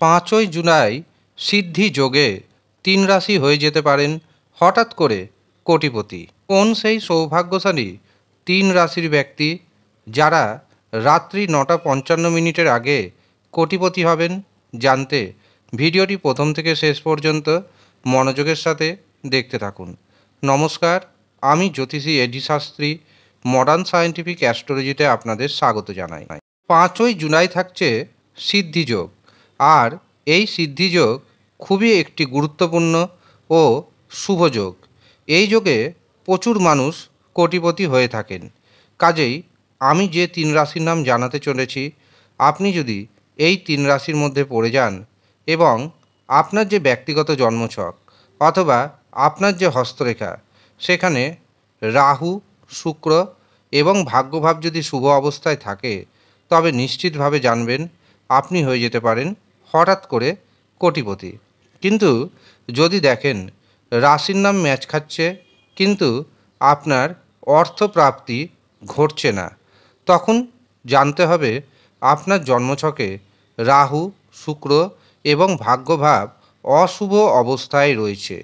5ই জুলাই সিদ্ধি যোগে 3 রাশি হয়ে যেতে পারেন হঠাৎ করে কোটিপতি। কোন সেই সৌভাগ্যশালী 3 রাশির ব্যক্তি যারা রাত্রি 9:55 আগে কোটিপতি হবেন? জানতে ভিডিওটি প্রথম থেকে শেষ পর্যন্ত মনোযোগের সাথে দেখতে থাকুন। নমস্কার, আমি জ্যোতিষী এডি শাস্ত্রী মডার্ন সায়েন্টিফিক অ্যাস্ট্রোলজিতে আপনাদের স্বাগত জানাই। 5ই জুলাই থাকছে সিদ্ধিযোগ, আর এই সিদ্ধিযোগ খুবই একটি গুরুত্বপূর্ণ ও শুভ যোগ। এই যোগে প্রচুর মানুষ কোটিপতি হয়ে থাকেন। কাজেই আমি যে 3 রাশির নাম জানাতে চলেছি, আপনি যদি এই 3 রাশির মধ্যে পড়ে যান এবং আপনার যে ব্যক্তিগত জন্মছক অথবা আপনার যে হস্তরেখা সেখানে রাহু, শুক্র এবং ভাগ্যভাব যদি শুভ অবস্থায় থাকে, তবে নিশ্চিতভাবে জানবেন আপনি হয়ে যেতে পারেন হঠাৎ করে কোটিপতি। কিন্তু যদি দেখেন রাশির নাম ম্যাচ খাচ্ছে কিন্তু আপনার অর্থপ্রাপ্তি ঘটছে না, তখন জানতে হবে আপনার জন্মছকে রাহু, শুক্র এবং ভাগ্যভাব অশুভ অবস্থায় রয়েছে।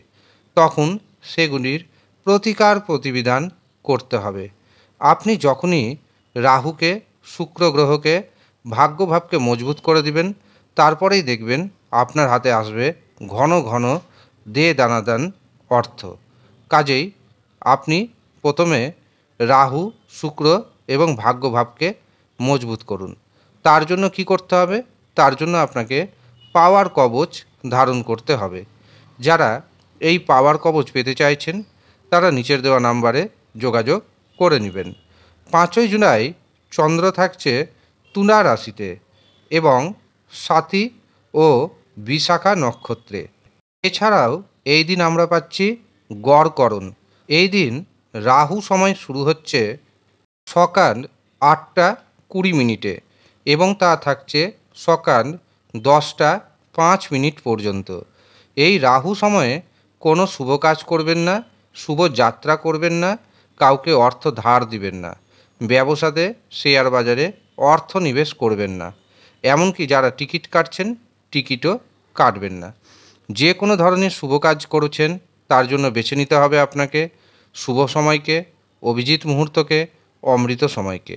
তখন সেগুলির প্রতিকার প্রতিবিধান করতে হবে। আপনি যখনই রাহুকে, শুক্র গ্রহকে, ভাগ্যভাবকে মজবুত করে দিবেন, তারপরেই দেখবেন আপনার হাতে আসবে ঘন ঘন দানাদান অর্থ। কাজেই আপনি প্রথমে রাহু, শুক্র এবং ভাগ্যভাবকে মজবুত করুন। তার জন্য কি করতে হবে? তার জন্য আপনাকে পাওয়ার কবচ ধারণ করতে হবে। যারা এই পাওয়ার কবচ পেতে চাইছেন তারা নিচের দেওয়া নাম্বারে যোগাযোগ করে নেবেন। 5ই জুলাই চন্দ্র থাকছে তুলা রাশিতে এবং স্বাতী ও বিশাখা নক্ষত্রে। এছাড়াও এই দিন আমরা পাচ্ছি গড়করণ। এই দিন রাহু সময় শুরু হচ্ছে সকাল 8:20 এবং তা থাকছে সকাল 10:05 পর্যন্ত। এই রাহু সময়ে কোনো শুভ কাজ করবেন না, শুভ যাত্রা করবেন না, কাউকে অর্থ ধার দিবেন না, ব্যবসাতে শেয়ার বাজারে অর্থ নিবেশ করবেন না, এমনকি যারা টিকিট কাটছেন টিকিটও কাটবেন না। যে কোনো ধরনের শুভ কাজ করেছেন তার জন্য বেছে নিতে হবে আপনাকে শুভ সময়কে, অভিজিৎ মুহূর্তকে, অমৃত সময়কে।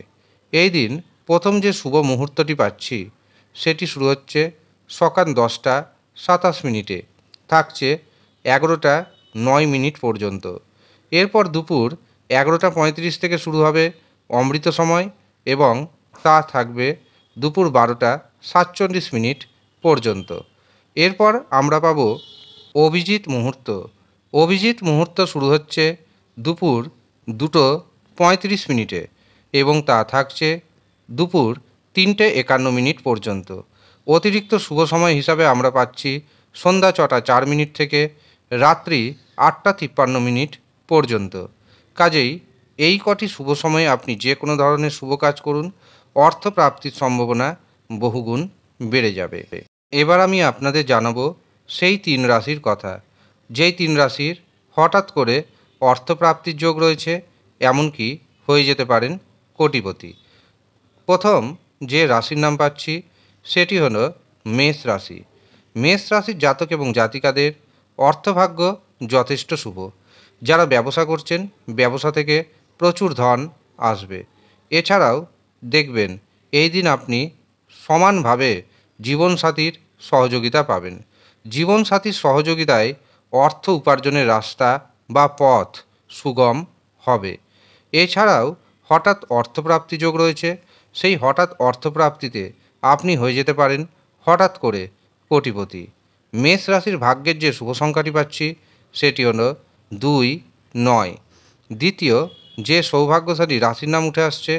এই দিন প্রথম যে শুভ মুহূর্তটি পাচ্ছি সেটি শুরু হচ্ছে সকাল 10:27 থাকছে 11:09 পর্যন্ত। এরপর দুপুর 11:35 থেকে শুরু হবে অমৃত সময় এবং তা থাকবে দুপুর 12:47 পর্যন্ত। এরপর আমরা পাব অভিজিৎ মুহূর্ত। অভিজিৎ মুহূর্ত শুরু হচ্ছে দুপুর 2:35 এবং তা থাকছে দুপুর 3:51 পর্যন্ত। অতিরিক্ত শুভ সময় হিসাবে আমরা পাচ্ছি সন্ধ্যা 6:04 থেকে রাত্রি 8:53 পর্যন্ত। কাজেই এই কটি শুভ সময়ে আপনি যে কোনো ধরনের শুভ কাজ করুন, অর্থপ্রাপ্তির সম্ভাবনা বহুগুণ বেড়ে যাবে। এবার আমি আপনাদের জানাবো সেই 3 রাশির কথা, যেই 3 রাশির হঠাৎ করে অর্থপ্রাপ্তির যোগ রয়েছে, এমনকি হয়ে যেতে পারেন কোটিপতি। প্রথম যে রাশির নাম পাচ্ছি সেটি হলো মেষ রাশি। মেষ রাশির জাতক এবং জাতিকাদের অর্থভাগ্য যথেষ্ট শুভ। যারা ব্যবসা করছেন ব্যবসা থেকে প্রচুর ধন আসবে। এছাড়াও দেখবেন এই দিন আপনি সমানভাবে জীবনসাথীর সহযোগিতা পাবেন। জীবনসাথীর সহযোগিতায় অর্থ উপার্জনের রাস্তা বা পথ সুগম হবে। এছাড়াও হঠাৎ অর্থপ্রাপ্তি যোগ রয়েছে। সেই হঠাৎ অর্থপ্রাপ্তিতে আপনি হয়ে যেতে পারেন হঠাৎ করে কোটিপতি। মেষ রাশির ভাগ্যের যে শুভ সংখ্যাটি পাচ্ছি সেটি হলো 2-9। দ্বিতীয় যে সৌভাগ্যশালী রাশির নাম উঠে আসছে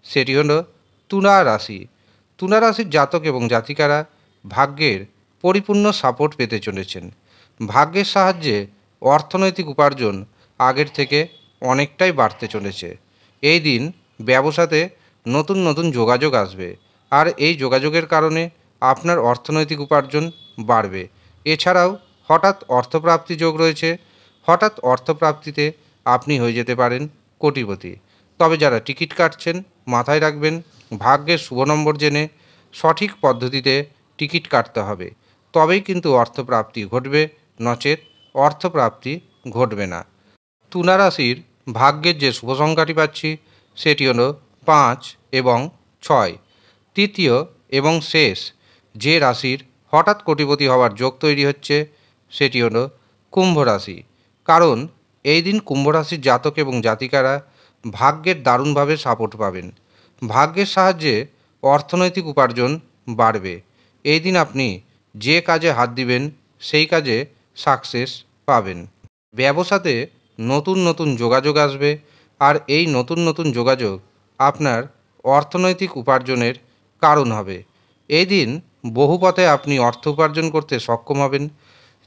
সেটি হলো তুলা রাশি। তুলা রাশির জাতক এবং জাতিকারা ভাগ্যের পরিপূর্ণ সাপোর্ট পেতে চলেছেন। ভাগ্যের সাহায্যে অর্থনৈতিক উপার্জন আগের থেকে অনেকটাই বাড়তে চলেছে। এই দিন ব্যবসাতে নতুন নতুন যোগাযোগ আসবে, আর এই যোগাযোগের কারণে আপনার অর্থনৈতিক উপার্জন বাড়বে। এছাড়াও হঠাৎ অর্থপ্রাপ্তি যোগ রয়েছে। হঠাৎ অর্থপ্রাপ্তিতে আপনি হয়ে যেতে পারেন কোটিপতি। তবে যারা টিকিট কাটছেন মাথায় রাখবেন ভাগ্যের শুভ নম্বর জেনে সঠিক পদ্ধতিতে টিকিট কাটতে হবে, তবেই কিন্তু অর্থপ্রাপ্তি ঘটবে, নচেত অর্থপ্রাপ্তি ঘটবে না। তুলা রাশির ভাগ্যের যে শুভ সংখ্যাটি পাচ্ছি সেটি হলো 5 এবং 6। তৃতীয় এবং শেষ যে রাশির হঠাৎ কোটিপতি হওয়ার যোগ তৈরি হচ্ছে সেটি হলো কুম্ভ রাশি। কারণ এই দিন কুম্ভ রাশির জাতক এবং জাতিকারা ভাগ্যের দারুণভাবে সাপোর্ট পাবেন। ভাগ্যের সাহায্যে অর্থনৈতিক উপার্জন বাড়বে। এই দিন আপনি যে কাজে হাত দিবেন সেই কাজে সাকসেস পাবেন। ব্যবসাতে নতুন নতুন যোগাযোগ আসবে, আর এই নতুন নতুন যোগাযোগ আপনার অর্থনৈতিক উপার্জনের কারণ হবে। এই দিন বহু পথে আপনি অর্থ উপার্জন করতে সক্ষম হবেন।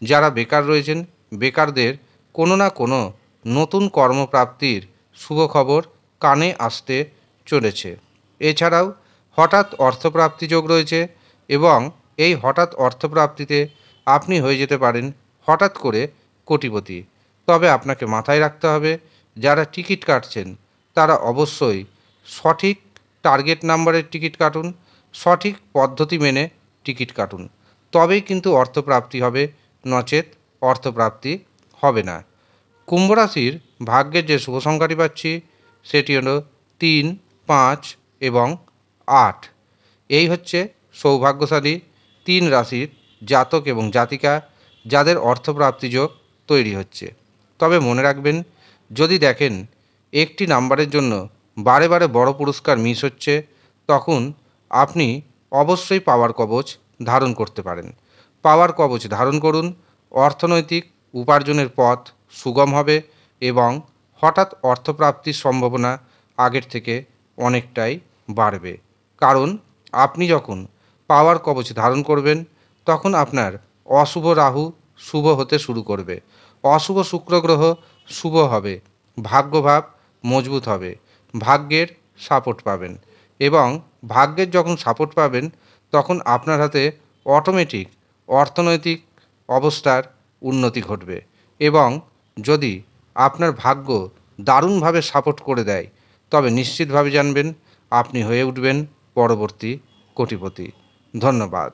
যারা বেকার রয়েছেন, বেকারদের কোনো না কোনো নতুন কর্মপ্রাপ্তির শুভ খবর কানে আসতে চলেছে। এছাড়াও হঠাৎ অর্থপ্রাপ্তি যোগ রয়েছে, এবং এই হঠাৎ অর্থপ্রাপ্তিতে আপনি হয়ে যেতে পারেন হঠাৎ করে কোটিপতি। তবে আপনাকে মাথায় রাখতে হবে, যারা টিকিট কাটছেন তারা অবশ্যই সঠিক টার্গেট নাম্বারের টিকিট কাটুন, সঠিক পদ্ধতি মেনে টিকিট কাটুন, তবেই কিন্তু অর্থপ্রাপ্তি হবে, নচেত অর্থপ্রাপ্তি হবে না। কুম্ভ রাশির ভাগ্যের যে শুভ সংখ্যাটি পাচ্ছি সেটি হলো 3, 5 এবং 8। এই হচ্ছে সৌভাগ্যশালী 3 রাশির জাতক এবং জাতিকা যাদের অর্থপ্রাপ্তি যোগ তৈরি হচ্ছে। তবে মনে রাখবেন, যদি দেখেন একটি নাম্বারের জন্য বারে বারে বড় পুরস্কার মিস হচ্ছে, তখন আপনি অবশ্যই পাওয়ার কবচ ধারণ করতে পারেন। পাওয়ার কবচ ধারণ করুন, অর্থনৈতিক উপার্জনের পথ সুগম হবে এবং হঠাৎ অর্থপ্রাপ্তির সম্ভাবনা আগের থেকে অনেকটাই বাড়বে। কারণ আপনি যখন পাওয়ার কবচ ধারণ করবেন তখন আপনার অশুভ রাহু শুভ হতে শুরু করবে, অশুভ শুক্র গ্রহ শুভ হবে, ভাগ্যভাব মজবুত হবে, ভাগ্যের সাপোর্ট পাবেন, এবং ভাগ্যের যখন সাপোর্ট পাবেন তখন আপনার হাতে অটোমেটিক অর্থনৈতিক অবস্থার উন্নতি ঘটবে। এবং যদি আপনার ভাগ্য দারুণভাবে সাপোর্ট করে দেয় তবে নিশ্চিতভাবে জানবেন আপনি হয়ে উঠবেন পরবর্তী কোটিপতি। ধন্যবাদ।